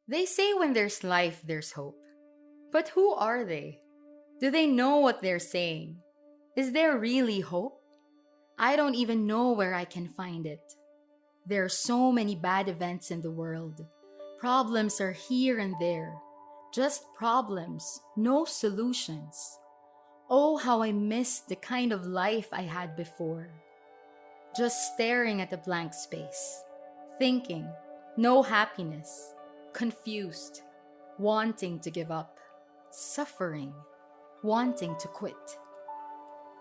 They say when there's life, there's hope. But who are they? Do they know what they're saying? Is there really hope? I don't even know where I can find it. There are so many bad events in the world. Problems are here and there. Just problems, no solutions. Oh, how I miss the kind of life I had before. Just staring at a blank space, thinking, no happiness, confused, wanting to give up, suffering, wanting to quit.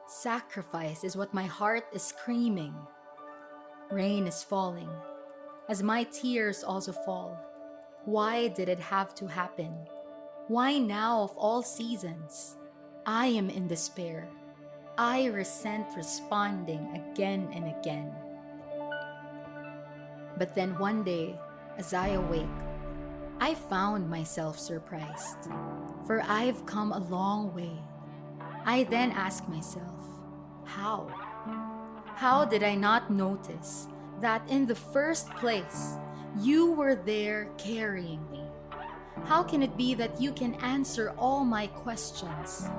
Sacrifice is what my heart is screaming. Rain is falling, as my tears also fall. Why did it have to happen? Why now of all seasons? I am in despair. I resent responding again and again. But then one day, as I awake, I found myself surprised, for I've come a long way. I then ask myself, how? How did I not notice that in the first place, you were there carrying me? How can it be that you can answer all my questions?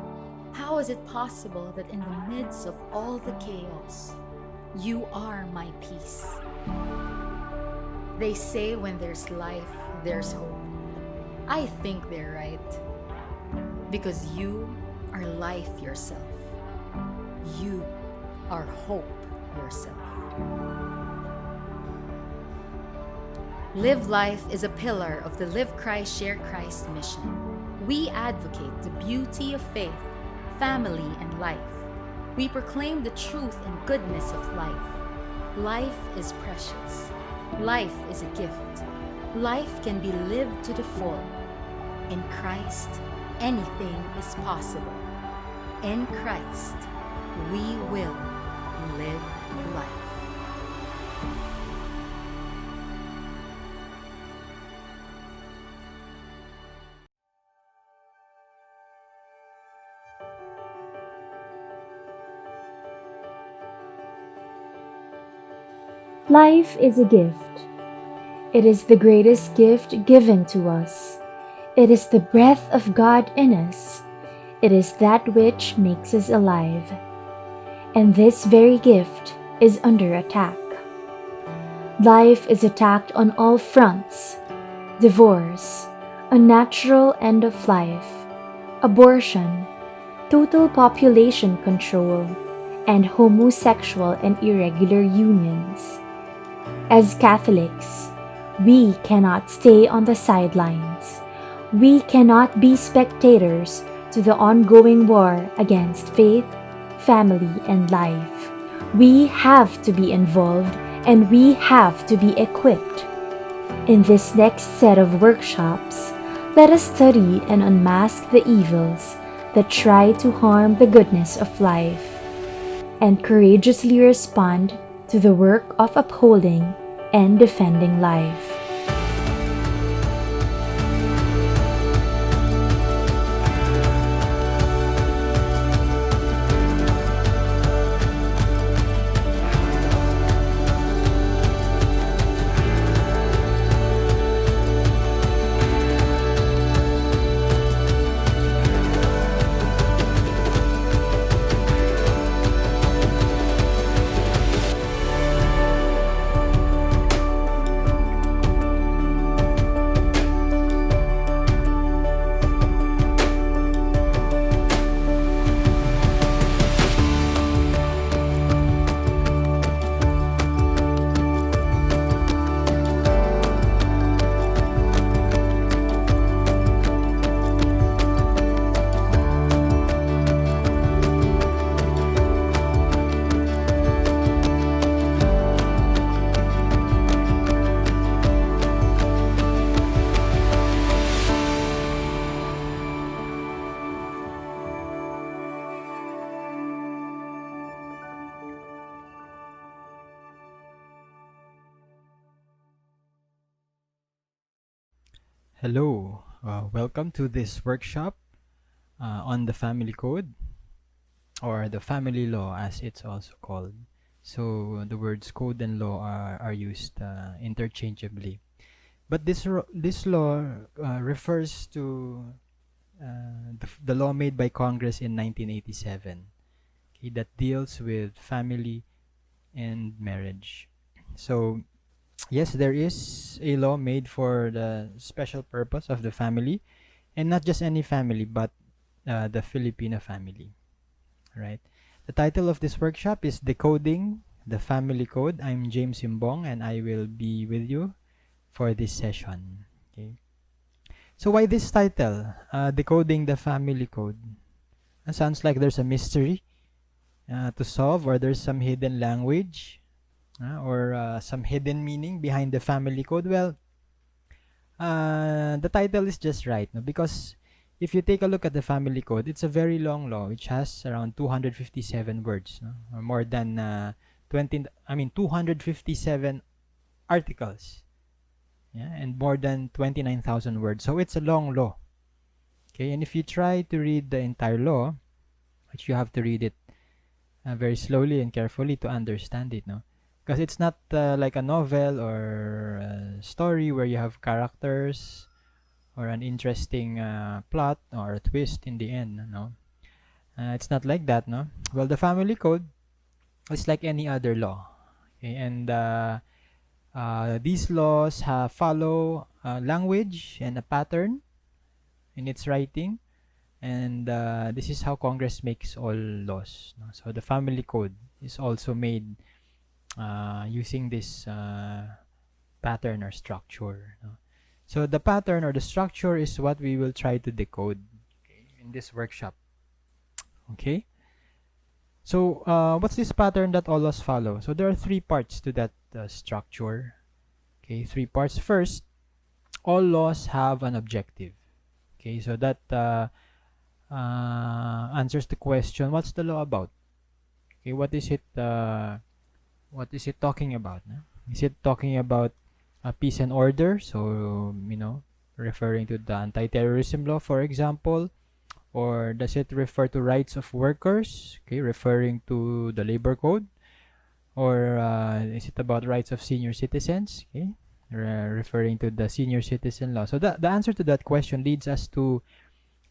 How is it possible that in the midst of all the chaos, you are my peace? They say when there's life, there's hope. I think they're right. Because you are life yourself. You are hope yourself. Live Life is a pillar of the Live Christ, Share Christ mission. We advocate the beauty of faith, family, and life. We proclaim the truth and goodness of life. Life is precious. Life is a gift. Life can be lived to the full. In Christ, anything is possible. In Christ, we will live life. Life is a gift. It is the greatest gift given to us. It is the breath of God in us. It is that which makes us alive. And this very gift is under attack. Life is attacked on all fronts: divorce, unnatural end of life, abortion, total population control, and homosexual and irregular unions. As Catholics, we cannot stay on the sidelines. We cannot be spectators to the ongoing war against faith, family, and life. We have to be involved, and we have to be equipped. In this next set of workshops, let us study and unmask the evils that try to harm the goodness of life, and courageously respond to the work of upholding and defending life. Hello, welcome to this workshop on the family code, or the family law as it's also called. So the words code and law are used interchangeably. But this law refers to the law made by Congress in 1987, okay, that deals with family and marriage. So yes, there is a law made for the special purpose of the family, and not just any family, but the Filipino family, right? The title of this workshop is Decoding the Family Code. I'm James Imbong, and I will be with you for this session. Okay. So why this title, Decoding the Family Code? It sounds like there's a mystery to solve, or there's some hidden language, or some hidden meaning behind the family code. Well, the title is just right, no? Because if you take a look at the family code, it's a very long law which has around 257 words, no? Or more than 257 articles, yeah, and more than 29,000 words. So it's a long law. Okay, and if you try to read the entire law, which you have to read it very slowly and carefully to understand it, no? Because it's not like a novel or a story where you have characters or an interesting plot or a twist in the end, no? It's not like that, no? Well, the family code is like any other law, okay? And these laws follow language and a pattern in its writing, and this is how Congress makes all laws, no? So the family code is also made using this pattern or structure, no? So the pattern or the structure is what we will try to decode, okay, in this workshop. Okay, so what's this pattern that all laws follow? So there are three parts to that structure. Okay, three parts. First, all laws have an objective. Okay, so that answers the question, what's the law about? Okay, what is it talking about, no? Is it talking about peace and order? So, referring to the anti-terrorism law, for example, or does it refer to rights of workers? Okay, referring to the labor code, or is it about rights of senior citizens? Okay, referring to the senior citizen law. So the answer to that question leads us to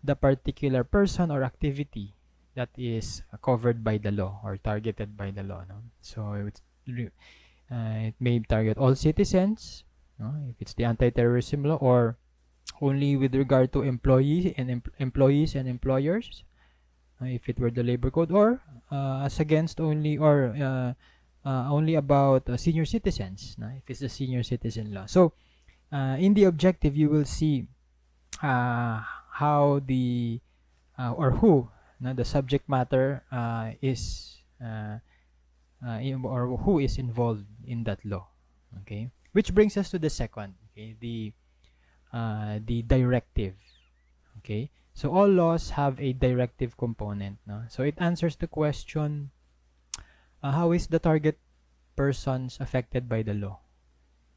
the particular person or activity that is covered by the law or targeted by the law, no? So it may target all citizens, no? If it's the anti-terrorism law, or only with regard to employees and employers, if it were the labor code, or as against only, or only about senior citizens, no? If it's the senior citizen law. So in the objective, you will see how the or who, no, the subject matter is or who is involved in that law. Okay, which brings us to the second, okay, the directive. Okay, so all laws have a directive component, no? So it answers the question, how is the target persons affected by the law?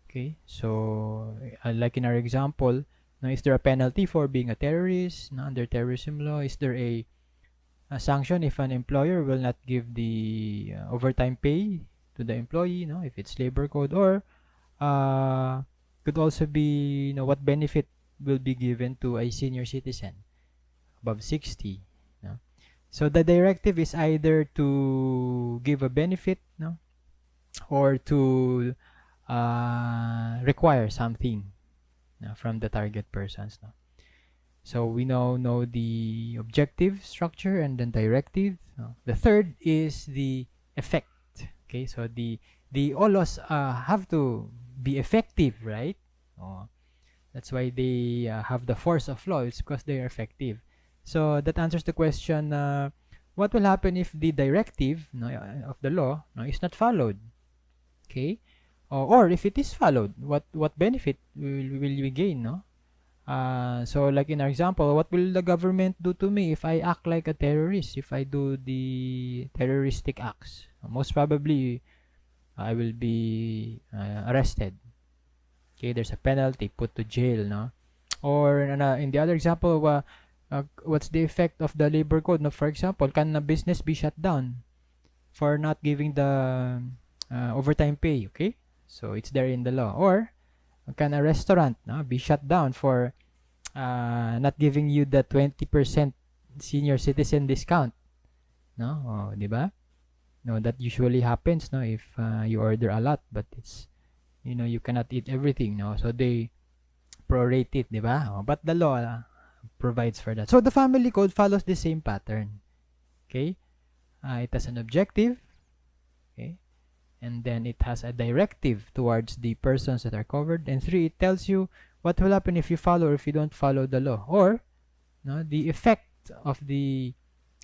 Okay, so like in our example, now, is there a penalty for being a terrorist, no, under terrorism law? Is there a sanction if an employer will not give the overtime pay to the employee, no, if it's labor code? Or could also be, what benefit will be given to a senior citizen above 60, no? So the directive is either to give a benefit, no, or to require something from the target persons, no? So we now know the objective structure and then directive, no? The third is the effect. Okay, so the all laws have to be effective, right? That's why they have the force of law. It's because they are effective. So that answers the question, what will happen if the directive, no, of the law, no, is not followed? Okay, or if it is followed, what benefit will we gain, no? So like in our example, what will the government do to me if I act like a terrorist, if I do the terroristic acts? Most probably I will be arrested. Okay, there's a penalty, put to jail, no? Or in the other example, what's the effect of the labor code, no? For example, can a business be shut down for not giving the overtime pay? Okay, so it's there in the law. Or Can a restaurant, no, be shut down for not giving you the 20% senior citizen discount? No, oh, di ba? No, that usually happens, no, if you order a lot, but it's, you cannot eat everything, no, so they prorate it, di ba? Oh, but the law provides for that. So the family code follows the same pattern. Okay, it has an objective. Okay, and then it has a directive towards the persons that are covered. And 3, it tells you what will happen if you follow or if you don't follow the law, or no, the effect of the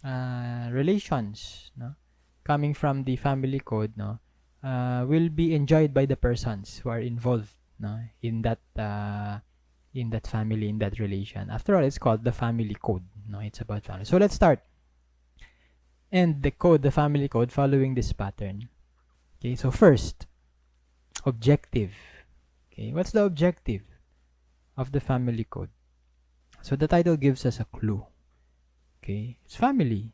relations, no, coming from the family code, no, will be enjoyed by the persons who are involved, no, in that family, in that relation. After all, it's called the family code. No, it's about family. So let's start and decode the family code following this pattern. Okay, so first, objective. Okay, what's the objective of the family code? So the title gives us a clue. Okay, it's family.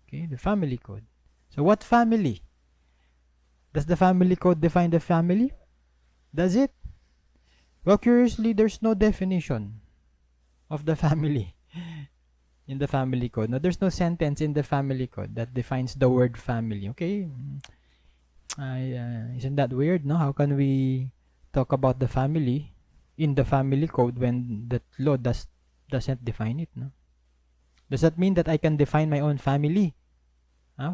Okay, the family code. So what family? Does the family code define the family? Does it? Well, curiously, there's no definition of the family in the family code. No, there's no sentence in the family code that defines the word family. Okay, isn't that weird? No, how can we talk about the family in the family code when the law doesn't define it? No, does that mean that I can define my own family?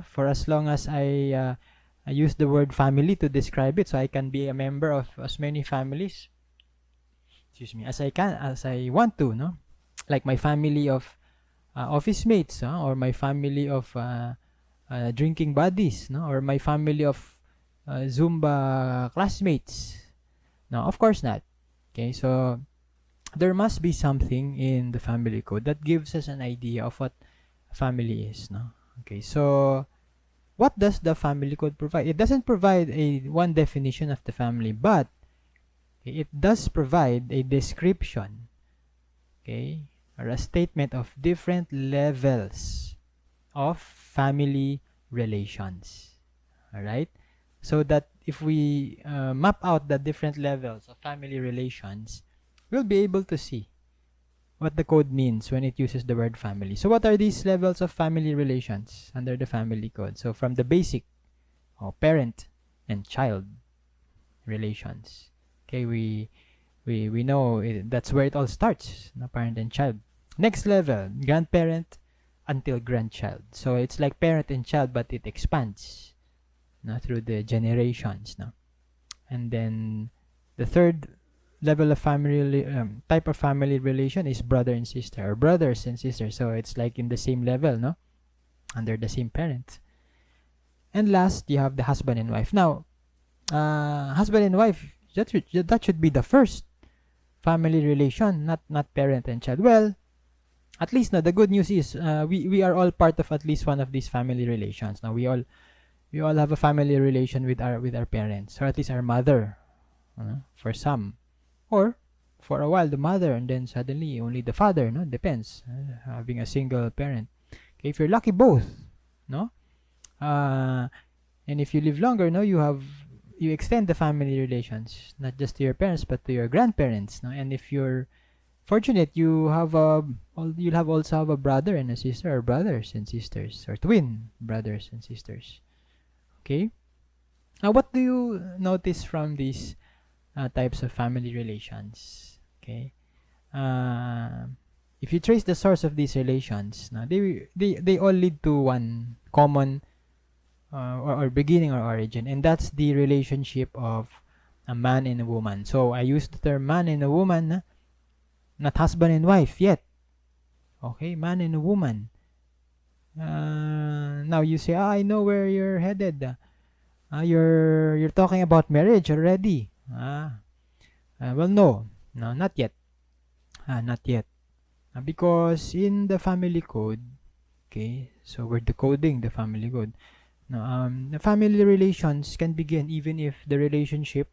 For as long as I use the word family to describe it, so I can be a member of as many families, as I want to, no? Like my family of office mates, or my family of drinking buddies, no? Or my family of Zumba classmates. No, of course not. Okay, so there must be something in the family code that gives us an idea of what family is, no? Okay, so what does the family code provide? It doesn't provide one definition of the family, but it does provide a description, okay, or a statement of different levels of family relations. All right, so that if we map out the different levels of family relations, we'll be able to see what the code means when it uses the word family. So what are these levels of family relations under the family code? So from the basic, parent and child relations. Okay, we know that's where it all starts, no, parent and child. Next level, grandparent until grandchild. So it's like parent and child, but it expands, no, through the generations, no. And then the third level of family type of family relation is brother and sister, or brothers and sisters. So it's like in the same level, no, under the same parent. And last, you have the husband and wife. Now, husband and wife, that should be the first family relation, not parent and child. Well, at least, no, the good news is we are all part of at least one of these family relations. Now we all have a family relation with our parents, or at least our mother, for some, or for a while the mother, and then suddenly only the father, no, depends, having a single parent. Okay, if you're lucky, both, no, and if you live longer, no, you extend the family relations not just to your parents but to your grandparents, no. And if you're fortunate, you'll also have a brother and a sister, or brothers and sisters, or twin brothers and sisters. Okay, now what do you notice from these types of family relations? Okay, if you trace the source of these relations, now they all lead to one common or beginning or origin, and that's the relationship of a man and a woman. So I use the term man and a woman, not husband and wife yet. Okay, man and a woman. Now you say, I know where you're headed. You're talking about marriage already. Well, no, not yet. Not yet. Because in the family code, okay, so we're decoding the family code. Now, the family relations can begin even if the relationship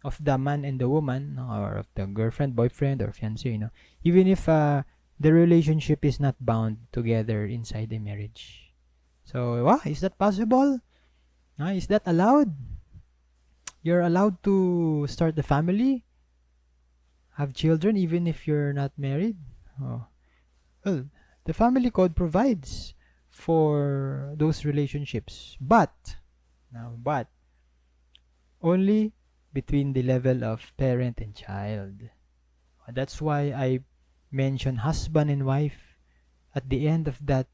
of the man and the woman, or of the girlfriend, boyfriend, or fiancé, even if the relationship is not bound together inside a marriage. So, is that possible? Is that allowed? You're allowed to start the family have children even if you're not married? Oh. Well, the family code provides for those relationships, but only between the level of parent and child. That's why I mention husband and wife at the end of that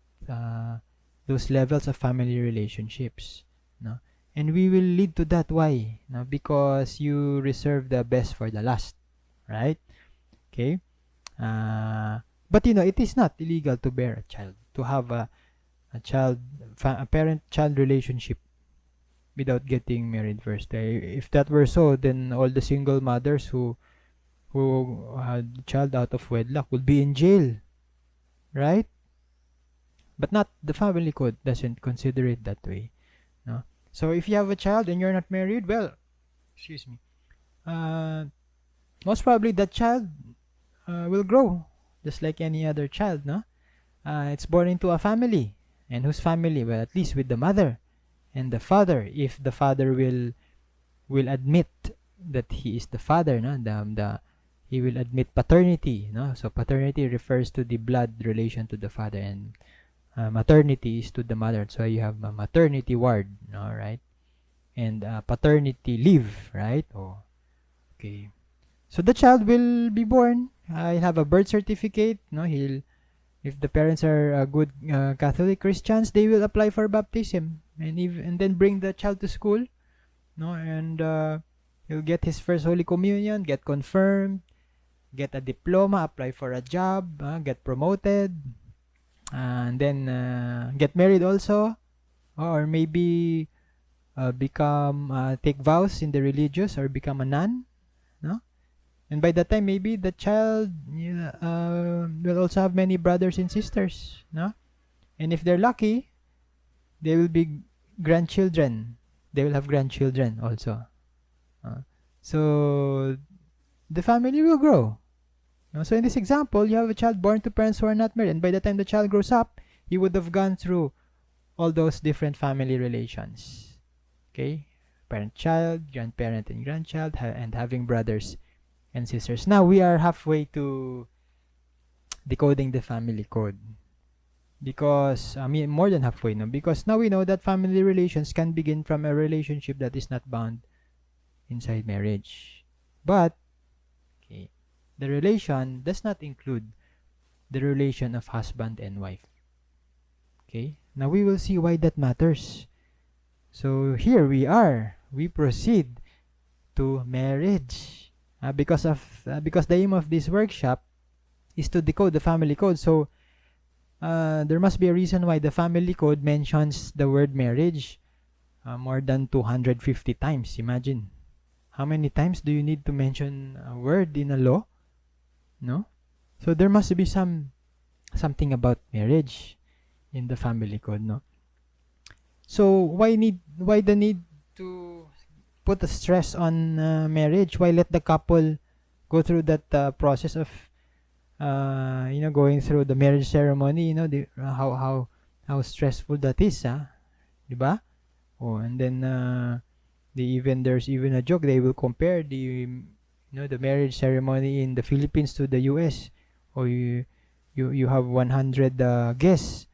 those levels of family relationships. No? And we will lead to that. Why? No? Because you reserve the best for the last, right? Okay. But it is not illegal to bear a child, to have a parent-child relationship without getting married first. If that were so, then all the single mothers who had child out of wedlock would be in jail, right? But not the family code doesn't consider it that way. No. So if you have a child and you're not married, well, excuse me, most probably that child will grow just like any other child. No, it's born into a family, and whose family? Well, at least with the mother and the father, if the father will admit that he is the father. No, he will admit paternity. No, so paternity refers to the blood relation to the father, and maternity is to the mother. So you have a maternity ward, no, right? And paternity leave, right? Oh, okay. So the child will be born. He'll have a birth certificate. No, if the parents are good Catholic Christians, they will apply for baptism and then bring the child to school. No, and he'll get his first Holy Communion, get confirmed, get a diploma, apply for a job, get promoted, and then get married also, or maybe take vows in the religious or become a nun. No, and by that time maybe the child will also have many brothers and sisters. No, and if they're lucky, they will be grandchildren. They will have grandchildren also. So the family will grow. So in this example, you have a child born to parents who are not married, and by the time the child grows up, he would have gone through all those different family relations. Okay, parent-child, grandparent and grandchild, and having brothers and sisters. Now we are halfway to decoding the family code, because more than halfway, no? Because now we know that family relations can begin from a relationship that is not bound inside marriage, but the relation does not include the relation of husband and wife. Okay, now we will see why that matters. So here we proceed to marriage, because the aim of this workshop is to decode the family code. So there must be a reason why the family code mentions the word marriage more than 250 times. Imagine how many times do you need to mention a word in a law? No, so there must be something about marriage in the family code. No, so why the need to put a stress on marriage? Why let the couple go through that process of going through the marriage ceremony? How stressful that is, diba? Oh, and then there's even a joke. They will compare the marriage ceremony in the Philippines to the US. Or you have 100 guests,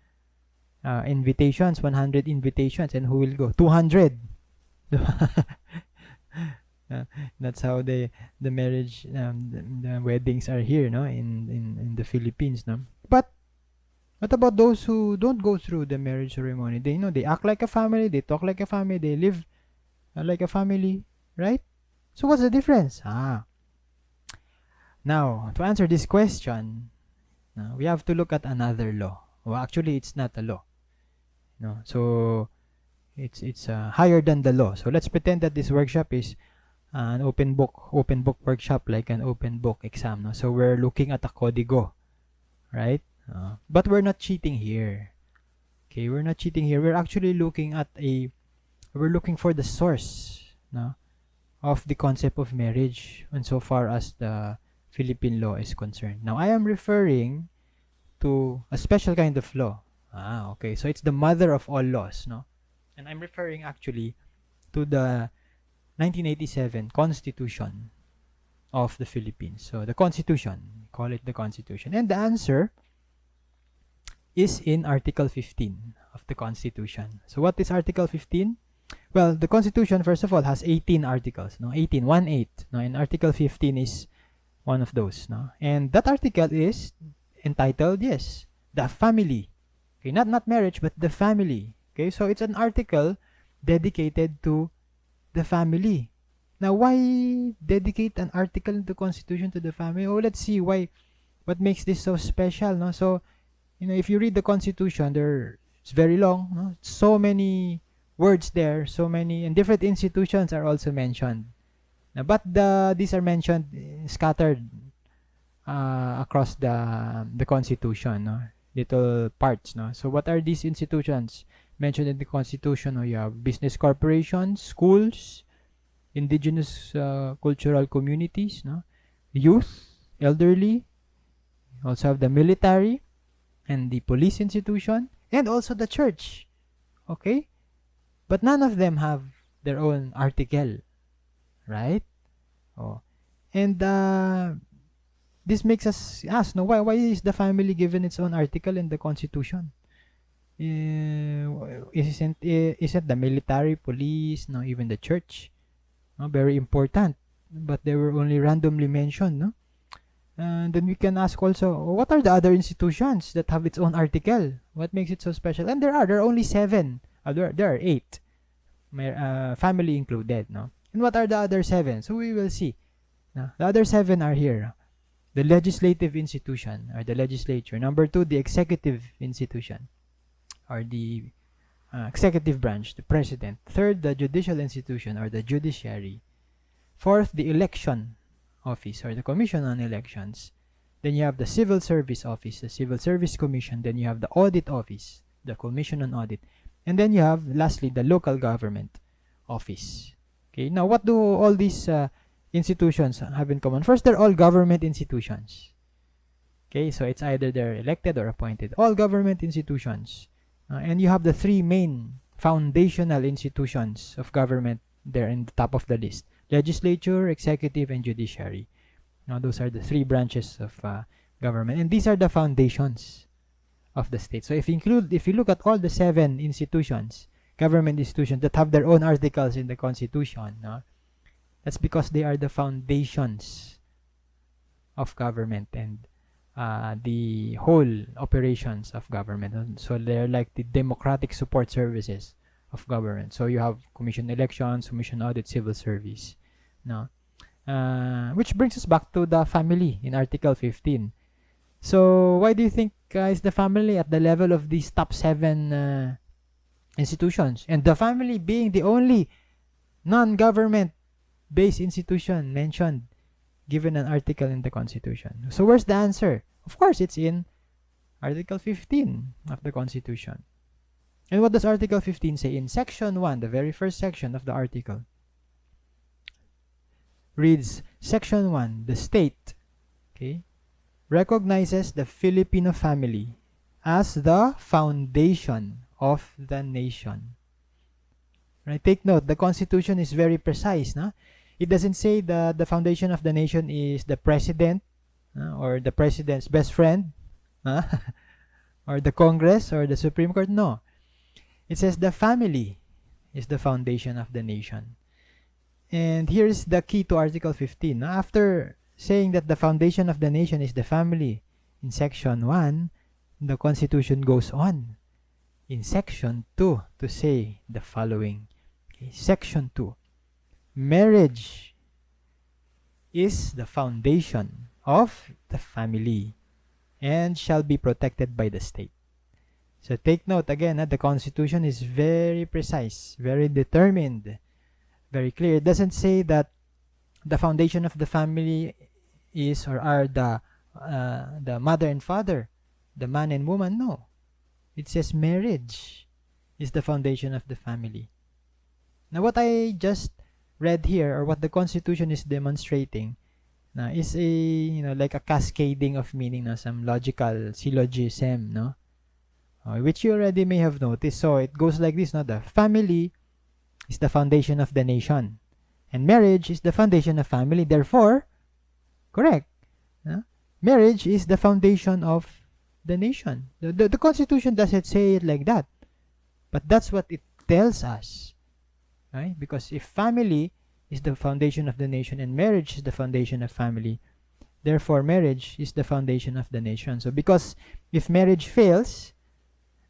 invitations, 100 invitations, and who will go? 200. That's how the marriage, the weddings are here, no, in the Philippines, no. But what about those who don't go through the marriage ceremony? They act like a family, they talk like a family, they live like a family, right? So what's the difference? Now, to answer this question, we have to look at another law. Well, actually, it's not a law. No, so it's higher than the law. So let's pretend that this workshop is an open book workshop, like an open book exam. No? So we're looking at a código, right? But we're not cheating here. Okay, we're not cheating here. We're actually looking for the source, no, of the concept of marriage, and so far as the Philippine law is concerned. Now I am referring to a special kind of law. Okay, so it's the mother of all laws, no? And I'm referring actually to the 1987 Constitution of the Philippines. So the Constitution, we call it the Constitution. And the answer is in Article 15 of the Constitution. So what is Article 15? Well, the Constitution, first of all, has 18 articles, no? 18, 1-8, no? And Article 15 is one of those, no? And that article is entitled, yes, the family. Okay, not marriage, but the family. Okay, so it's an article dedicated to the family. Now, why dedicate an article in the Constitution to the family? Oh, let's see why. What makes this so special, no? So, if you read the Constitution, it's very long, no? So many words there, so many, and different institutions are also mentioned. Now, but these are mentioned scattered across the Constitution, no? Little parts, no? So, what are these institutions mentioned in the Constitution? No? You have business corporations, schools, indigenous cultural communities, no? Youth, elderly, also have the military and the police institution, and also the church. Okay? But none of them have their own article, right? Oh. And this makes us ask, no, why is the family given its own article in the Constitution? Isn't the military, police, no, even the church, no, very important, but they were only randomly mentioned, no? And then we can ask also, what are the other institutions that have its own article? What makes it so special? And there are only 7. There are 8, family included, no? And what are the other 7? So we will see. No? The other 7 are here. The legislative institution, or the legislature. Number 2, the executive institution, or the executive branch, the president. 3rd, the judicial institution, or the judiciary. 4th, the election office, or the commission on elections. Then you have the civil service office, the civil service commission. Then you have the audit office, the commission on audit. And then you have, lastly, the local government office. Okay, now what do all these institutions have in common? First, they're all government institutions. Okay, so it's either they're elected or appointed. All government institutions. And you have the 3 main foundational institutions of government there in the top of the list: legislature, executive, and judiciary. Now, those are the 3 branches of government, and these are the foundations of the state. So if you look at all the 7 institutions, government institutions that have their own articles in the Constitution, no? That's because they are the foundations of government and the whole operations of government. So they're like the democratic support services of government. So you have commission elections, commission audit, civil service, no? Which brings us back to the family in Article 15. So why do you think is the family at the level of these top 7 institutions? And the family being the only non-government based institution mentioned, given an article in the Constitution. So where's the answer? Of course, it's in Article 15 of the Constitution. And what does Article 15 say? In Section 1, the very first section of the article, reads, Section 1, the state, okay, recognizes the Filipino family as the foundation of the nation. Right? Take note, the Constitution is very precise, no? It doesn't say that the foundation of the nation is the president, or the president's best friend, or the Congress, or the Supreme Court. No. It says the family is the foundation of the nation. And here's the key to Article 15. After saying that the foundation of the nation is the family in Section 1, the Constitution goes on in Section 2 to say the following. Okay, Section 2. Marriage is the foundation of the family and shall be protected by the state. So take note again, the Constitution is very precise, very determined, very clear. It doesn't say that the foundation of the family is or are the mother and father, the man and woman. No. It says marriage is the foundation of the family. Now what I just read here, or what the Constitution is demonstrating, is a like a cascading of meaning, some logical syllogism, no? Which you already may have noticed. So it goes like this, no? The family is the foundation of the nation, and marriage is the foundation of family. Therefore, Correct. Marriage is the foundation of the nation. The Constitution doesn't say it like that, but that's what it tells us, right? Because if family is the foundation of the nation and marriage is the foundation of family, therefore marriage is the foundation of the nation. So because if marriage fails,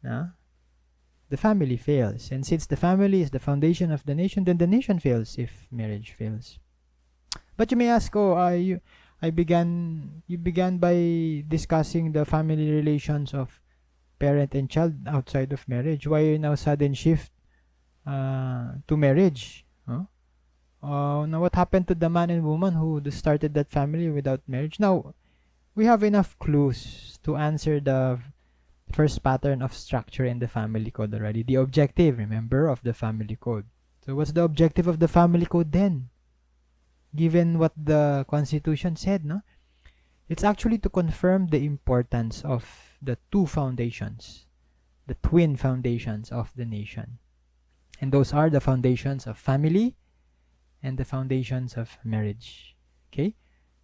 the family fails, and since the family is the foundation of the nation, then the nation fails if marriage fails. But you may ask, you began by discussing the family relations of parent and child outside of marriage. Why now sudden shift to marriage? Now what happened to the man and woman who started that family without marriage? Now, we have enough clues to answer the first pattern of structure in the family code already. The objective, remember, of the family code. So what's the objective of the family code then? Given what the Constitution said, no? It's actually to confirm the importance of the two foundations, the twin foundations of the nation. And those are the foundations of family and the foundations of marriage. Okay?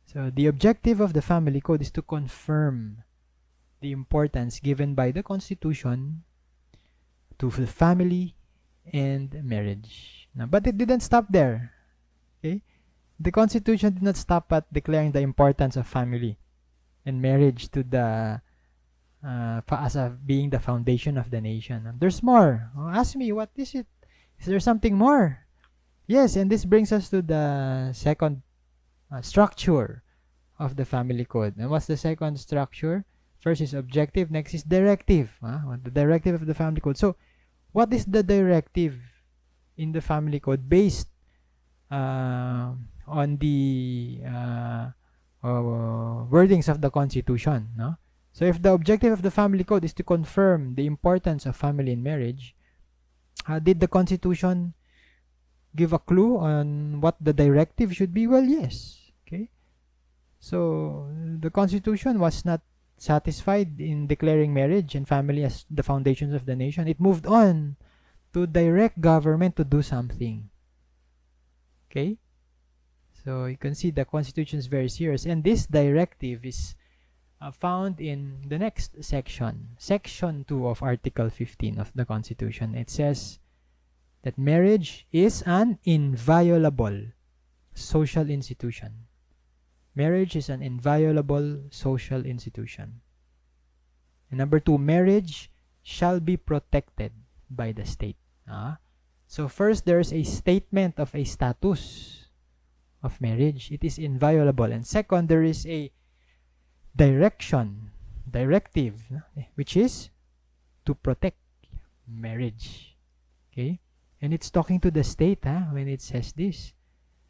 So the objective of the family code is to confirm the importance given by the Constitution to the family and marriage. Now, but it didn't stop there. Okay? The Constitution did not stop at declaring the importance of family and marriage to the being the foundation of the nation. There's more. Ask me, what is it? Is there something more? Yes, and this brings us to the second structure of the family code. And what's the second structure? First is objective, next is directive. The directive of the family code. So, what is the directive in the family code based on the wordings of the Constitution? No? So, if the objective of the family code is to confirm the importance of family and marriage, did the Constitution give a clue on what the directive should be? Well, yes. Okay. So, the Constitution was not satisfied in declaring marriage and family as the foundations of the nation. It moved on to direct government to do something. Okay? So, you can see the Constitution is very serious. And this directive is found in the next section. Section 2 of Article 15 of the Constitution. It says that marriage is an inviolable social institution. Marriage is an inviolable social institution. And number 2, marriage shall be protected by the state. So first, there is a statement of a status of marriage. It is inviolable. And second, there is a directive, which is to protect marriage. Okay? And it's talking to the state when it says this.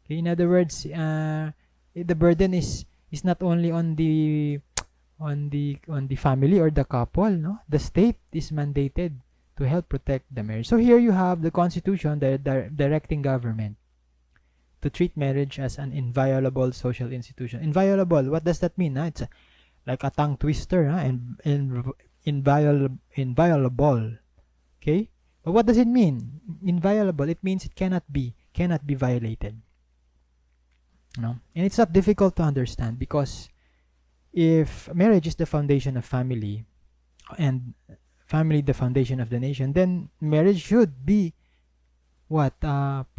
Okay? In other words, the burden is not only on the family or the couple, no? The state is mandated to help protect the marriage. So here you have the Constitution directing government to treat marriage as an inviolable social institution. Inviolable, what does that mean? It's like a tongue twister, and inviolable. Okay? But what does it mean? Inviolable, it means it cannot be violated. No? And it's not difficult to understand, because if marriage is the foundation of family and family the foundation of the nation, then marriage should be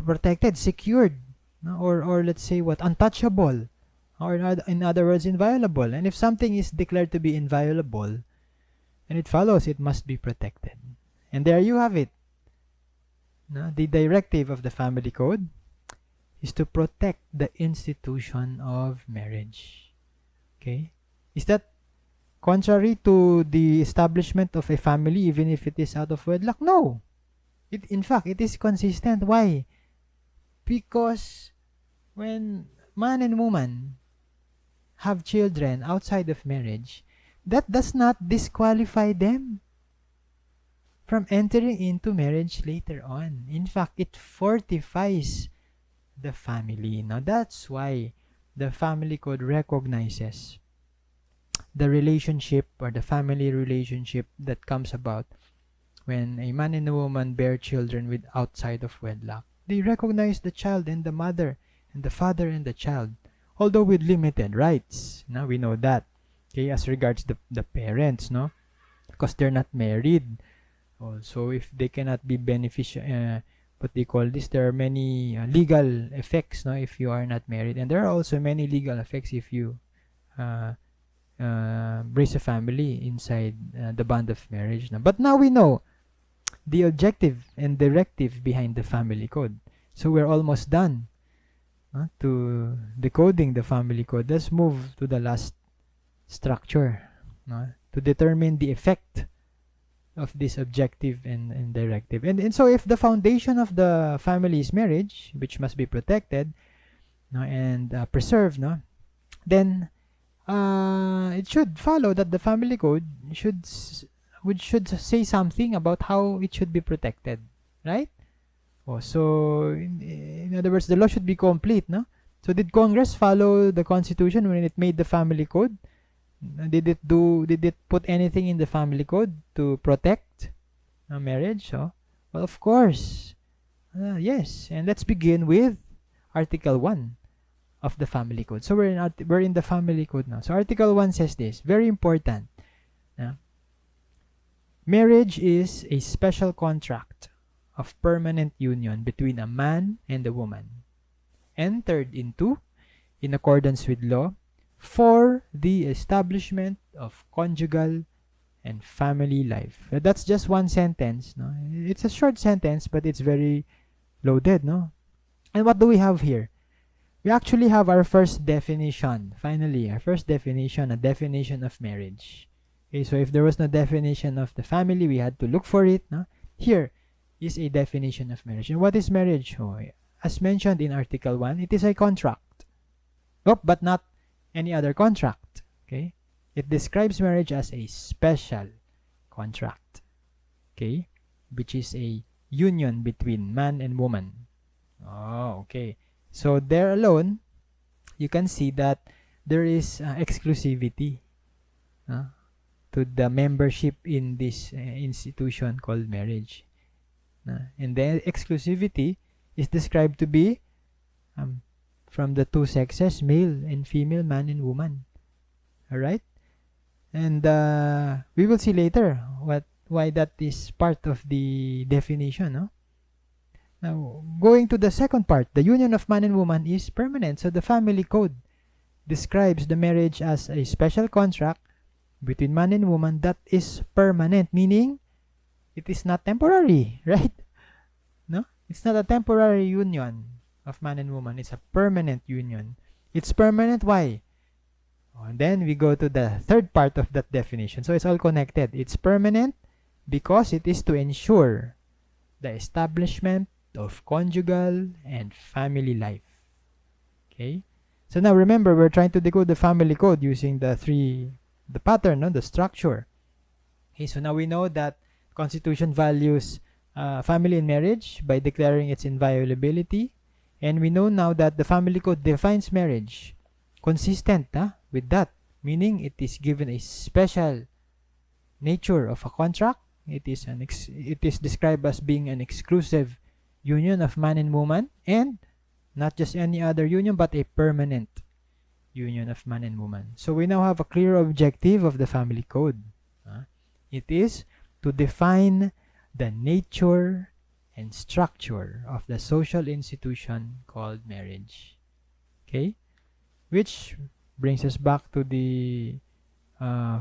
protected, secured, no? or let's say untouchable, or in other words, inviolable. And if something is declared to be inviolable, then it follows it must be protected. And there you have it. No? The directive of the family code is to protect the institution of marriage. Okay? Is that contrary to the establishment of a family even if it is out of wedlock? No. In fact, it is consistent. Why? Because when man and woman have children outside of marriage, that does not disqualify them from entering into marriage later on. In fact, it fortifies the family. Now, that's why the family code recognizes the relationship or the family relationship that comes about when a man and a woman bear children with outside of wedlock. They recognize the child and the mother and the father and the child although with limited rights. Now we know that. Okay, as regards the parents, no, because they're not married. Also, if they cannot be beneficial, what they call this, there are many legal effects, no, if you are not married, and there are also many legal effects if you raise a family inside the bond of marriage. No? But now we know the objective and directive behind the family code. So we're almost done to decoding the family code. Let's move to the last structure, to determine the effect of this objective and directive. And so if the foundation of the family is marriage, which must be protected and preserved, then it should follow that the family code should say something about how it should be protected, right? So in other words, the law should be complete, no? So did Congress follow the Constitution when it made the family code? Did it put anything in the family code to protect marriage? Well, of course, yes. And let's begin with Article 1 of the family code. So we're in the family code now. So Article 1 says this, very important. Marriage is a special contract of permanent union between a man and a woman, entered into in accordance with law for the establishment of conjugal and family life. That's just one sentence, no? It's a short sentence, but it's very loaded, no? And what do we have here? We actually have our first definition. Finally, our first definition, a definition of marriage. Okay, so if there was no definition of the family, we had to look for it, no? Here is a definition of marriage. And what is marriage? As mentioned in Article 1, it is a contract. But not any other contract. Okay? It describes marriage as a special contract. Okay? Which is a union between man and woman. Okay. So there alone, you can see that there is exclusivity to the membership in this institution called marriage. And the exclusivity is described to be from the two sexes, male and female, man and woman. Alright? And we will see later why that is part of the definition. No? Now, going to the second part, the union of man and woman is permanent. So the family code describes the marriage as a special contract between man and woman that is permanent, meaning it is not temporary, right? No? It's not a temporary union of man and woman. It's a permanent union. It's permanent. Why? And then we go to the third part of that definition. So it's all connected. It's permanent because it is to ensure the establishment of conjugal and family life. Okay? So now remember, we're trying to decode the family code using the pattern, the structure. Okay, so now we know that Constitution values family and marriage by declaring its inviolability. And we know now that the family code defines marriage consistent with that, meaning it is given a special nature of a contract. It is described as being an exclusive union of man and woman, and not just any other union, but a permanent union of man and woman. So we now have a clear objective of the family code. It is to define the nature and structure of the social institution called marriage. Okay? Which brings us back to the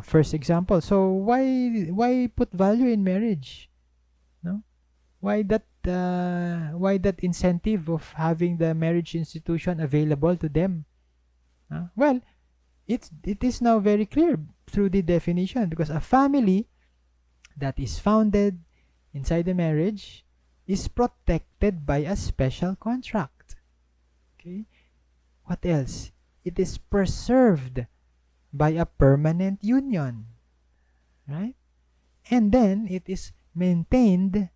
first example. So why put value in marriage? No? Why that incentive of having the marriage institution available to them? Well, it is now very clear through the definition, because a family that is founded inside the marriage is protected by a special contract. Okay? What else? It is preserved by a permanent union. Right? And then it is maintained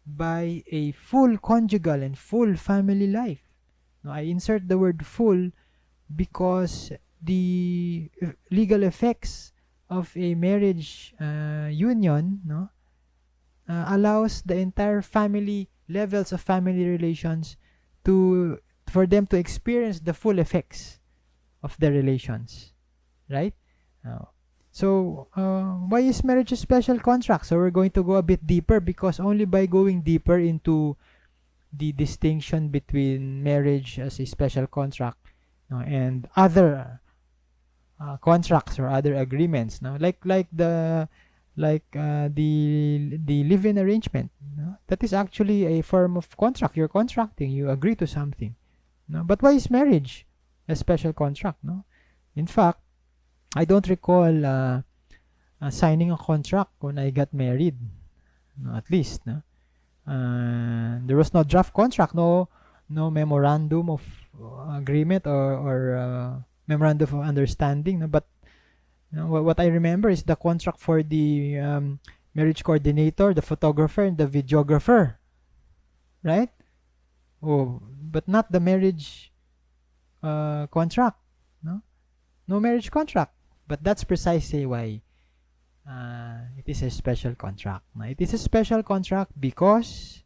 by a full conjugal and full family life. Now, I insert the word full because the legal effects of a marriage union allows the entire family, levels of family relations, for them to experience the full effects of the relations, right? So why is marriage a special contract? So we're going to go a bit deeper, because only by going deeper into the distinction between marriage as a special contract, and other contracts or other agreements, the live-in arrangement, that is actually a form of contract. You're contracting, you agree to something, but why is marriage a special contract? In fact, I don't recall signing a contract when I got married, at least, there was no draft contract, no memorandum of agreement, or memorandum of understanding, but what I remember is the contract for the marriage coordinator, the photographer, and the videographer, right? But not the marriage contract. No marriage contract. But that's precisely why it is a special contract. It is a special contract because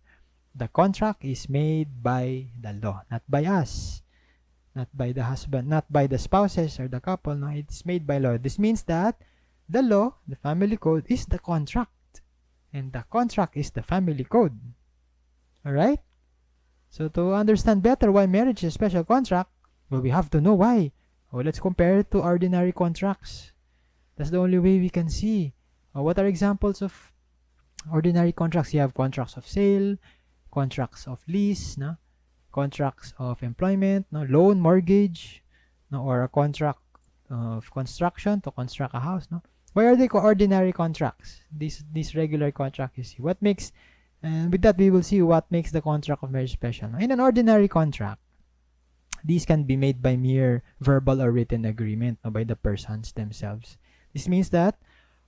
the contract is made by the law, not by us, not by the husband, not by the spouses or the couple. No, it's made by law. This means that the law, the family code, is the contract, and the contract is the family code. All right? So to understand better why marriage is a special contract, well, we have to know why. Let's compare it to ordinary contracts. That's the only way we can see. What are examples of ordinary contracts? You have contracts of sale, contracts of lease, contracts of employment, loan, mortgage, or a contract of construction to construct a house. Why are they ordinary contracts? These regular contracts, you see. What makes, and with that we will see what makes the contract of marriage special. In an ordinary contract, these can be made by mere verbal or written agreement, by the persons themselves. This means that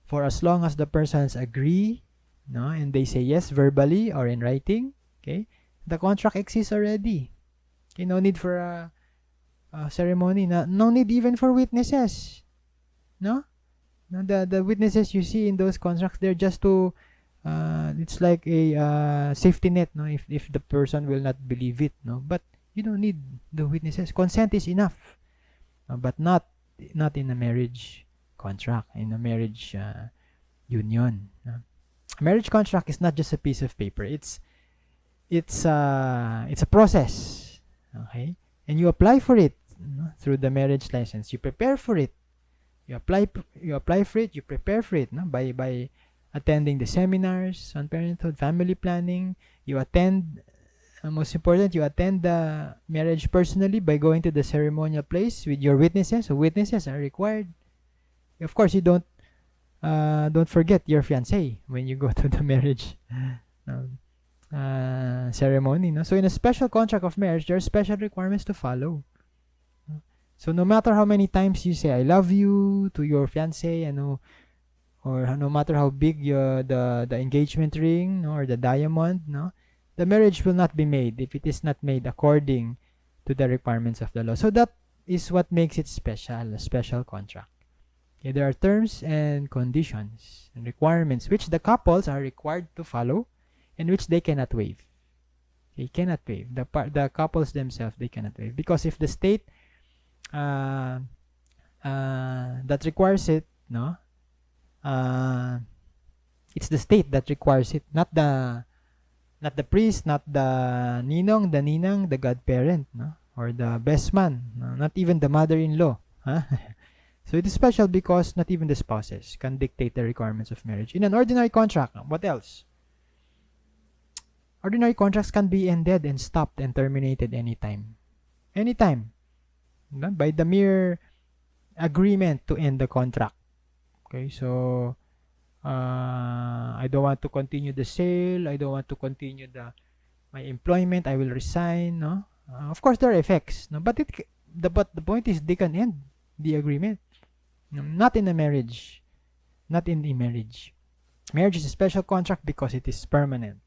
for as long as the persons agree, and they say yes verbally or in writing, okay, the contract exists already. Okay, no need for a ceremony. No need even for witnesses. The witnesses you see in those contracts, they're just to it's like a safety net. If the person will not believe it. But you don't need the witnesses. Consent is enough. But not in a marriage contract, in a marriage union. A marriage contract is not just a piece of paper. It's a process, okay? And you apply for it through the marriage license. You prepare for it. You apply for it. You prepare for it by attending the seminars on parenthood, family planning. You attend. Most important, you attend the marriage personally by going to the ceremonial place with your witnesses. So witnesses are required. Of course, you don't forget your fiancé when you go to the marriage ceremony. So in a special contract of marriage, there are special requirements to follow. So no matter how many times you say "I love you" to your fiancé, or no matter how big the engagement ring, or the diamond, the marriage will not be made if it is not made according to the requirements of the law. So that is what makes it special, a special contract. Okay, there are terms and conditions and requirements which the couples are required to follow, and which they cannot waive. They cannot waive. The couples themselves, they cannot waive, because if the state that requires it, it's the state that requires it, not the priest, not the ninong, the ninang, the godparent, or the best man, not even the mother-in-law. So it is special because not even the spouses can dictate the requirements of marriage. In an ordinary contract, what else? Ordinary contracts can be ended and stopped and terminated anytime. Anytime. By the mere agreement to end the contract. Okay, so I don't want to continue the sale, I don't want to continue my employment, I will resign. Of course there are effects, but the point is they can end the agreement. Not in a marriage. Not in the marriage. Marriage is a special contract because it is permanent.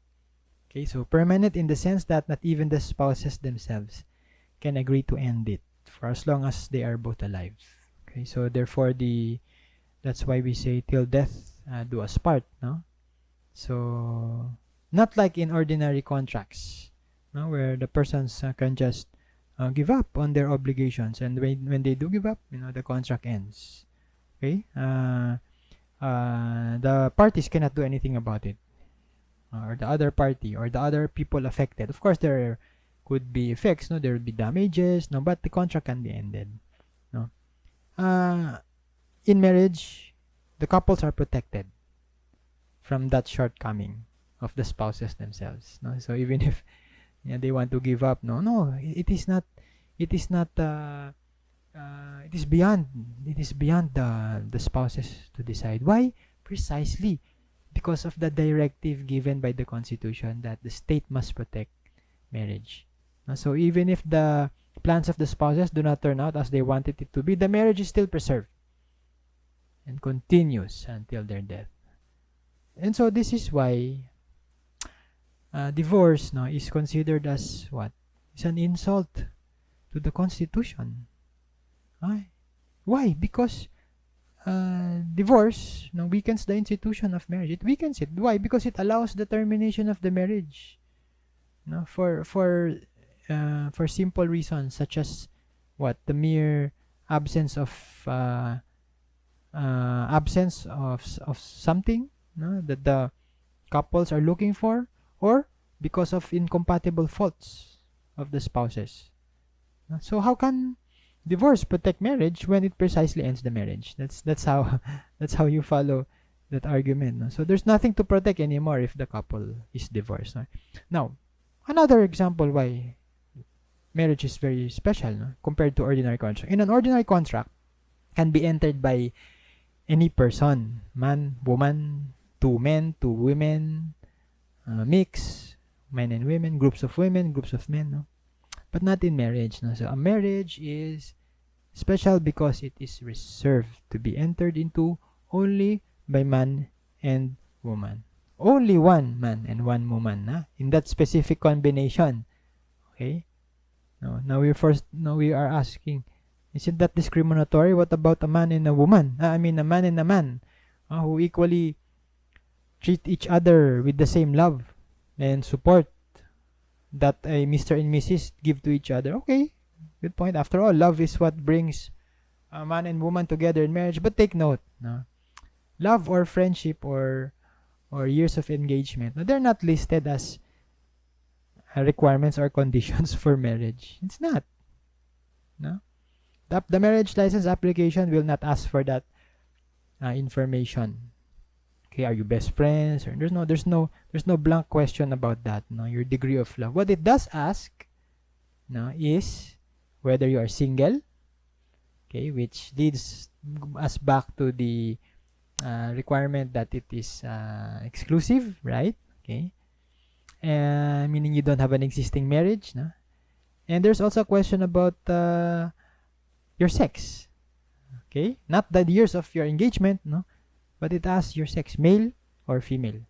Okay, so permanent in the sense that not even the spouses themselves can agree to end it for as long as they are both alive. Okay, so therefore that's why we say till death do us part. So not like in ordinary contracts, where the persons can just give up on their obligations, and when they do give up, the contract ends. Okay, the parties cannot do anything about it, or the other party or the other people affected. Of course, there could be effects, no, there will be damages, no, but the contract can be ended, no. In marriage, the couples are protected from that shortcoming of the spouses themselves, no. So even if they want to give up, no, it is not, it is not, it is beyond the spouses to decide. Why? Precisely because of the directive given by the Constitution that the state must protect marriage. So even if the plans of the spouses do not turn out as they wanted it to be, the marriage is still preserved and continues until their death. And so this is why divorce, is considered as what? It's an insult to the Constitution. Why? Because divorce weakens the institution of marriage. It weakens it. Why? Because it allows the termination of the marriage. For simple reasons such as what? The mere absence of something that the couples are looking for, or because of incompatible faults of the spouses. So how can divorce protect marriage when it precisely ends the marriage? That's how you follow that argument. So there's nothing to protect anymore if the couple is divorced. Now, another example why marriage is very special compared to ordinary contract. In an ordinary contract, can be entered by any person, man, woman, two men, two women, mix, men and women, groups of women, groups of men, but not in marriage. So a marriage is special because it is reserved to be entered into only by man and woman. Only one man and one woman in that specific combination. Okay? Now we are asking, isn't that discriminatory? What about a man and a woman? A man and a man who equally treat each other with the same love and support that a Mr. and Mrs. give to each other. Okay, good point. After all, love is what brings a man and woman together in marriage. But take note, love or friendship or years of engagement, they're not listed as requirements or conditions for marriage. It's not. The marriage license application will not ask for that information. Okay, are you best friends? Or there's no blank question about that. Your degree of love. What it does ask, is whether you are single. Okay, which leads us back to the requirement that it is exclusive, right? Okay, meaning you don't have an existing marriage. And there's also a question about your sex. Okay, not the years of your engagement, but it asks your sex, male or female.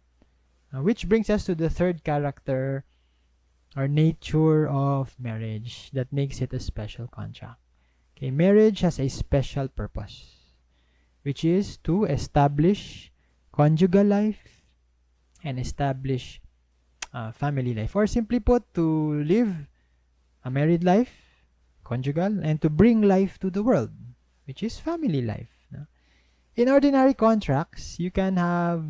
Which brings us to the third character or nature of marriage that makes it a special contract. Okay, marriage has a special purpose, which is to establish conjugal life and establish family life. Or simply put, to live a married life, conjugal, and to bring life to the world, which is family life. In ordinary contracts, you can have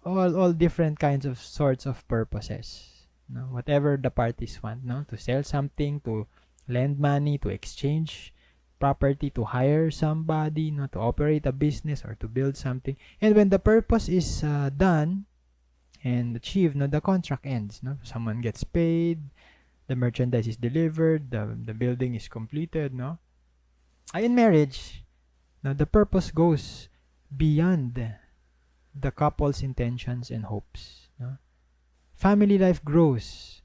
all different kinds of sorts of purposes. Whatever the parties want, to sell something, to lend money, to exchange property, to hire somebody, to operate a business or to build something. And when the purpose is done and achieved, the contract ends. Someone gets paid, the merchandise is delivered, the building is completed. In marriage, the purpose goes beyond the couple's intentions and hopes. Family life grows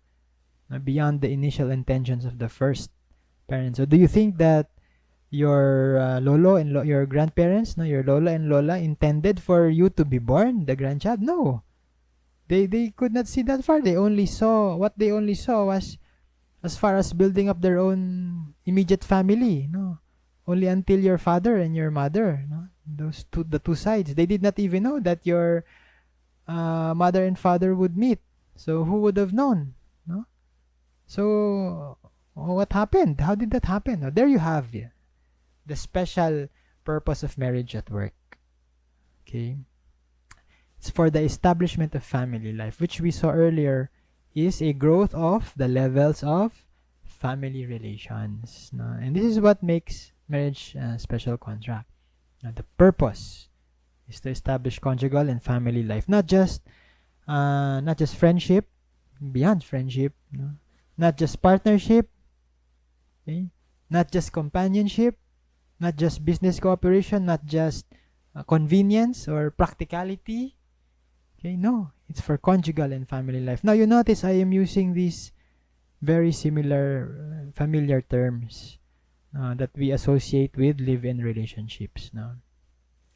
beyond the initial intentions of the first parents. So do you think that your lolo and your grandparents, your lola and lola, intended for you to be born, the grandchild? No. They could not see that far. What they only saw was as far as building up their own immediate family. Only until your father and your mother, the two sides. They did not even know that your mother and father would meet. So who would have known? So Oh, what happened? How did that happen? Oh, there you have it. The special purpose of marriage at work. Okay? It's for the establishment of family life, which we saw earlier is a growth of the levels of family relations. No? And this is what makes marriage a special contract. Now, the purpose is to establish conjugal and family life, not just friendship, beyond friendship, no? Not just partnership, okay? Not just companionship, not just business cooperation, not just convenience or practicality. Okay, no, it's for conjugal and family life. Now you notice I am using these very similar, familiar terms that we associate with live-in relationships. No?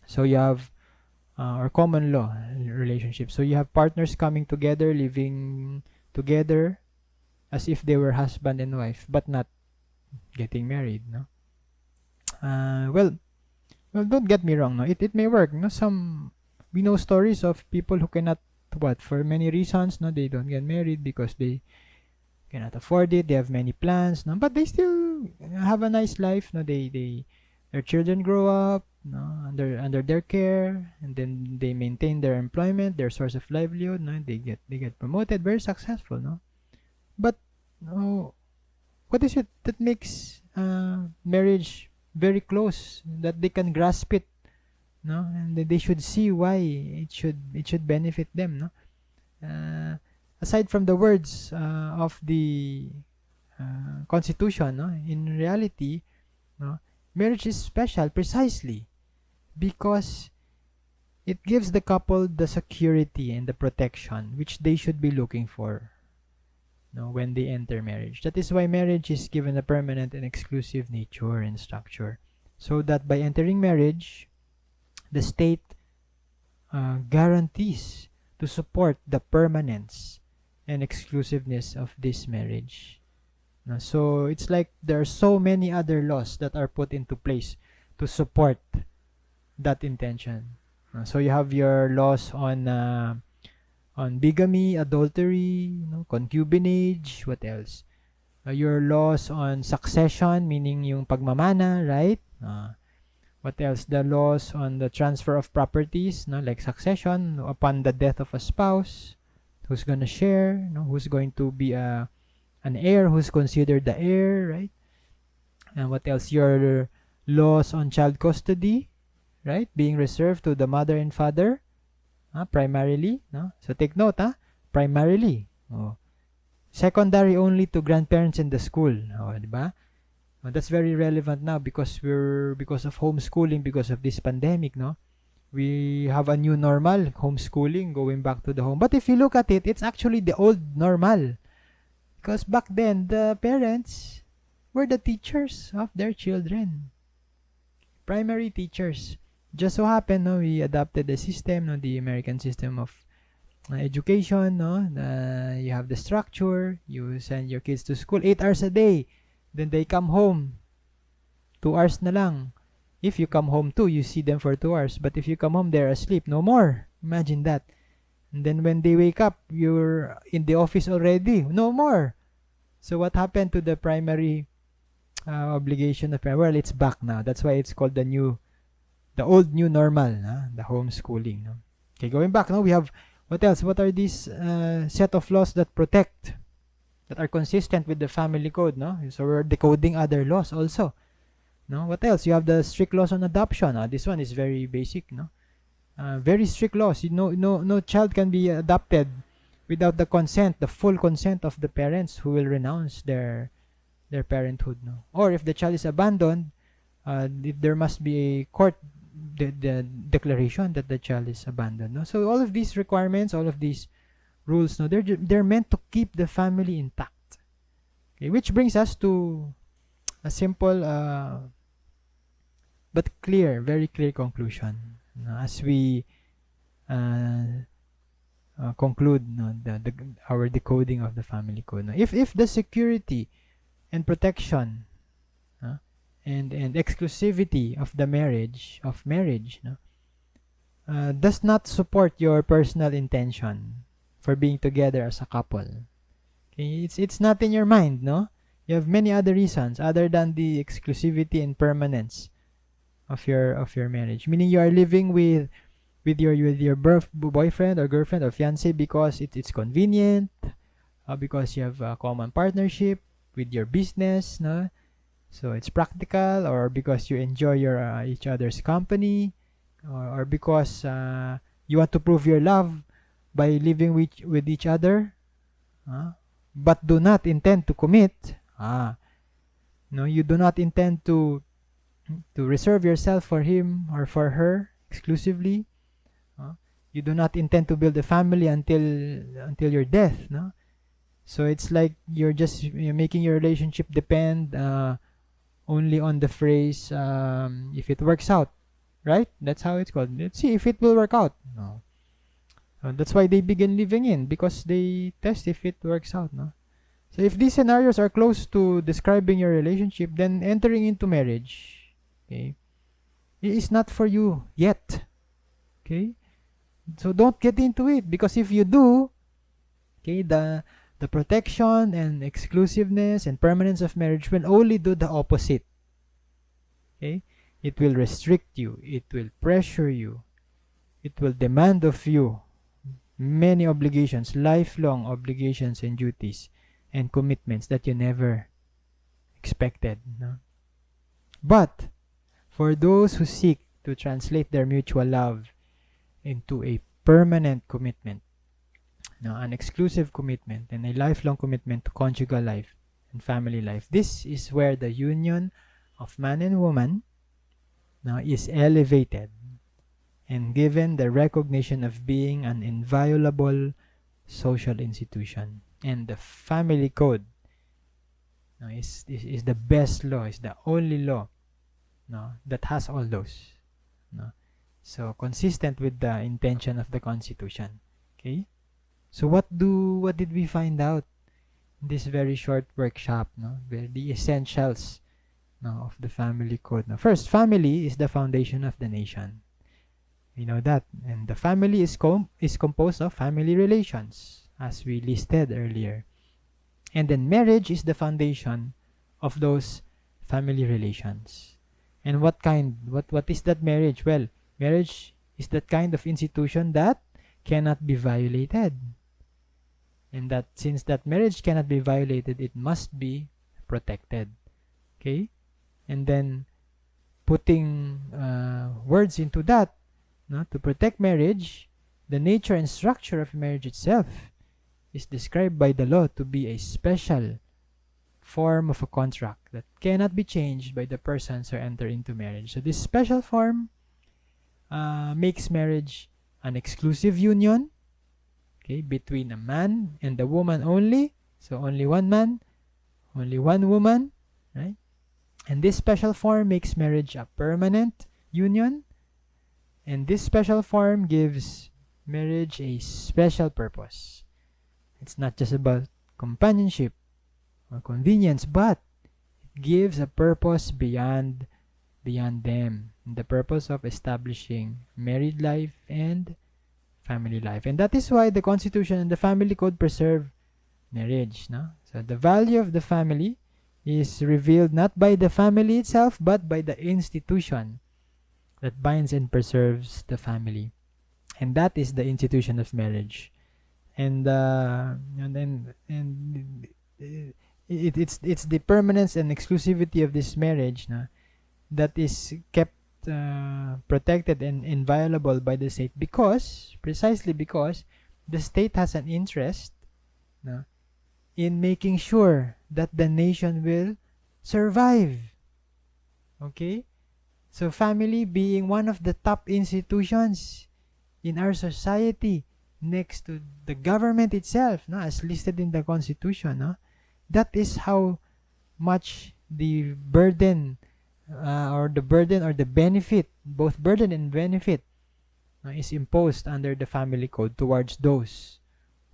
So you have or common law relationships. So you have partners coming together, living together as if they were husband and wife, but not getting married. No. Well, don't get me wrong. No, it may work. No, we know stories of people who cannot, for many reasons. No, they don't get married because they cannot afford it. They have many plans. No, but they still have a nice life. No, their children grow up. No, under their care, and then they maintain their employment, their source of livelihood. No, they get promoted, very successful. No, but no, what is it that makes marriage very close, that they can grasp it, no, and they should see why it should benefit them, no? Aside from the words of the Constitution, no, in reality, no, marriage is special precisely because it gives the couple the security and the protection which they should be looking for, no, when they enter marriage. That is why marriage is given a permanent and exclusive nature and structure, so that by entering marriage, the state guarantees to support the permanence and exclusiveness of this marriage. So it's like there are so many other laws that are put into place to support that intention. So you have your laws on bigamy, adultery, concubinage, what else? Your laws on succession, meaning yung pagmamana, right? What else? The laws on the transfer of properties, like succession upon the death of a spouse, who's gonna share, who's going to be an heir, who's considered the heir, right? And what else? Your laws on child custody, right? Being reserved to the mother and father, primarily, no? So take note, primarily. Oh. Secondary only to grandparents in the school. Oh, diba? That's very relevant now because of homeschooling, because of this pandemic, no? We have a new normal, homeschooling, going back to the home. But if you look at it, it's actually the old normal. Because back then, the parents were the teachers of their children. Primary teachers. Just so happened, we adopted the system, the American system of education, you have the structure, you send your kids to school 8 hours a day, then they come home 2 hours na lang. If you come home too, you see them for 2 hours, but if you come home, they're asleep, no more. Imagine that. And then when they wake up, you're in the office already, no more. So what happened to the primary obligation of parents? Well, it's back now. That's why it's called the old new normal, the homeschooling. Okay, going back now, we have what else? What are these set of laws that protect, that are consistent with the family code? So we're decoding other laws also. What else? You have the strict laws on adoption. This one is very basic. Very strict laws. No child can be adopted without the consent, the full consent of the parents, who will renounce their parenthood. Or if the child is abandoned, there must be a court the declaration that the child is abandoned. So all of these requirements, all of these rules, they're meant to keep the family intact. Okay, which brings us to a simple but clear, very clear conclusion as we conclude our decoding of the family code. If the security and protection and exclusivity of the marriage does not support your personal intention for being together as a couple, okay, it's not in your mind, You have many other reasons other than the exclusivity and permanence of your marriage. Meaning you are living with your boyfriend or girlfriend or fiance because it's convenient, because you have a common partnership with your business, no? So it's practical, or because you enjoy your each other's company, or because you want to prove your love by living with each other, but do not intend to commit. No, you do not intend to reserve yourself for him or for her exclusively. You do not intend to build a family until your death. No, so it's like you're making your relationship depend only on the phrase if it works out, right? That's how it's called. Let's see if it will work out. No, that's why they begin living in, because they test if it works out. No, so if these scenarios are close to describing your relationship, then entering into marriage, okay, it is not for you yet. Okay, so don't get into it, because if you do, okay, the protection and exclusiveness and permanence of marriage will only do the opposite. Okay, it will restrict you, it will pressure you, it will demand of you many obligations, lifelong obligations and duties and commitments that you never expected. No? But for those who seek to translate their mutual love into a permanent commitment, no, an exclusive commitment and a lifelong commitment to conjugal life and family life, this is where the union of man and woman now is elevated and given the recognition of being an inviolable social institution. And the family code is the best law, is the only law that has all those. So consistent with the intention of the Constitution. Okay? So what did we find out in this very short workshop? The essentials of the family code. First, family is the foundation of the nation. We know that, and the family is composed of family relations, as we listed earlier. And then marriage is the foundation of those family relations. And what is that marriage? Well, marriage is that kind of institution that cannot be violated. And that since that marriage cannot be violated, it must be protected. Okay? And then putting words into that, to protect marriage, the nature and structure of marriage itself is described by the law to be a special form of a contract that cannot be changed by the persons who enter into marriage. So this special form makes marriage an exclusive union, okay, between a man and a woman only. So only one man, only one woman, right? And this special form makes marriage a permanent union. And this special form gives marriage a special purpose. It's not just about companionship or convenience, but it gives a purpose beyond them. The purpose of establishing married life and family life. And that is why the Constitution and the Family Code preserve marriage. So the value of the family is revealed not by the family itself, but by the institution that binds and preserves the family. And that is the institution of marriage. And it's the permanence and exclusivity of this marriage that is kept protected and inviolable by the state, precisely because the state has an interest in making sure that the nation will survive. Okay? So family being one of the top institutions in our society, next to the government itself, as listed in the Constitution, that is how much the burden or the benefit, both burden and benefit, is imposed under the family code towards those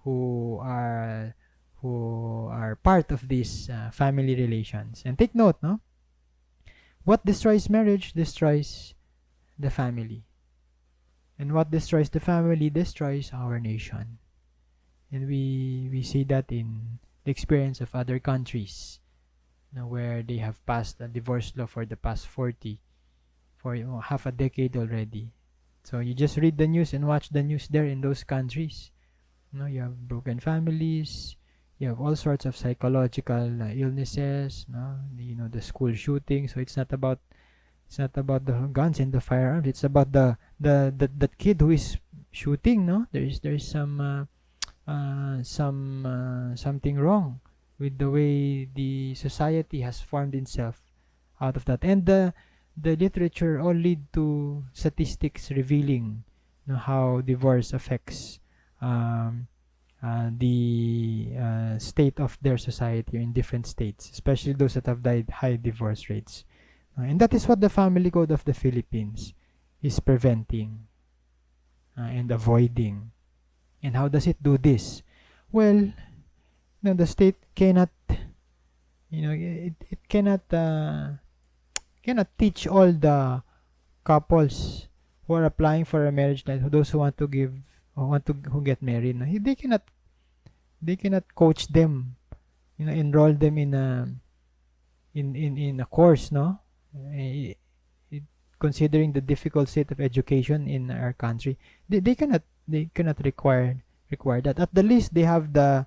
who are part of these family relations. And take note, what destroys marriage destroys the family. And what destroys the family destroys our nation. And we see that in the experience of other countries where they have passed a divorce law for the past 40, for half a decade already. So you just read the news and watch the news there in those countries. You have broken families, you have all sorts of psychological illnesses, the school shooting. So it's not about the guns and the firearms. It's about the kid who is shooting. There's something wrong with the way the society has formed itself out of that. And the literature all lead to statistics revealing how divorce affects the state of their society in different states, especially those that have high divorce rates. And that is what the Family Code of the Philippines is preventing and avoiding. And how does it do this? Well, the state cannot, it cannot teach all the couples who are applying for a marriage license, those who want to give or who get married. They cannot coach them, enroll them in a course, considering the difficult state of education in our country. They cannot require that. At the least they have the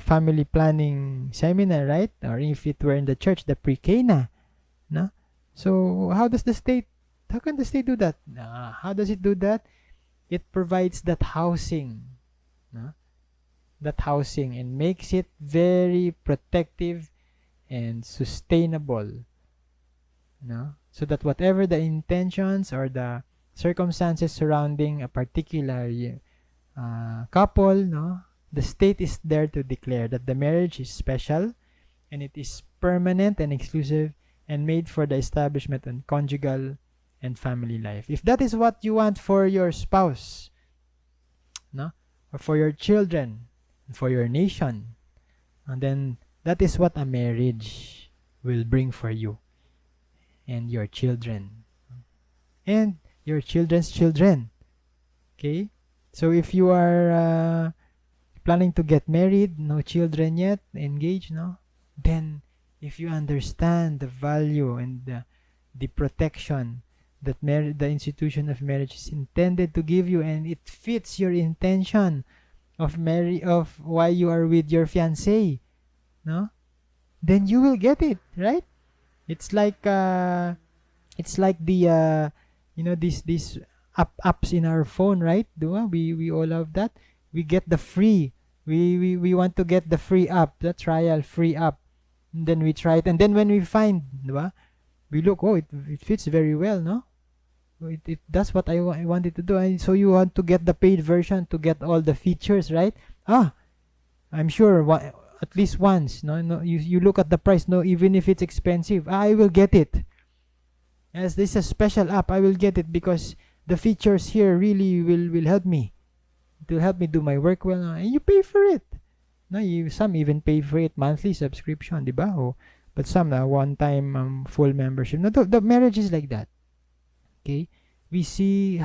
family planning seminar, right? Or if it were in the church, the pre-K na. So how can the state do that? How does it do that? It provides that housing, and makes it very protective and sustainable, so that whatever the intentions or the circumstances surrounding a particular couple, the state is there to declare that the marriage is special and it is permanent and exclusive and made for the establishment of conjugal and family life. If that is what you want for your spouse, or for your children, and for your nation, and then that is what a marriage will bring for you and your children and your children's children. Okay? So if you are planning to get married, no children yet, engaged, then if you understand the value and the protection that the institution of marriage is intended to give you, and it fits your intention of why you are with your fiancé, then you will get it, right? It's like the these apps in our phone, right? We all have that. We get the free. We want to get the free app, the trial free app. And then we try it, and then when we find, we look, it fits very well, no? It does what I wanted to do. And so you want to get the paid version to get all the features, right? I'm sure at least once, you look at the price, even if it's expensive, I will get it. As this is a special app, I will get it because the features here really will help me. It will help me do my work well, and you pay for it. Some even pay for it monthly subscription, diba? But some one-time full membership. The marriage is like that. Okay, we see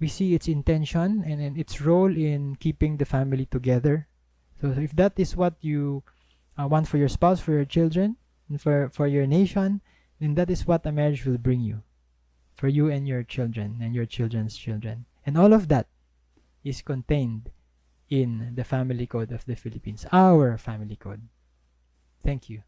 its intention and its role in keeping the family together. So if that is what you want for your spouse, for your children, and for your nation, then that is what a marriage will bring you, for you and your children and your children's children. And all of that is contained in the Family Code of the Philippines, our Family Code. Thank you.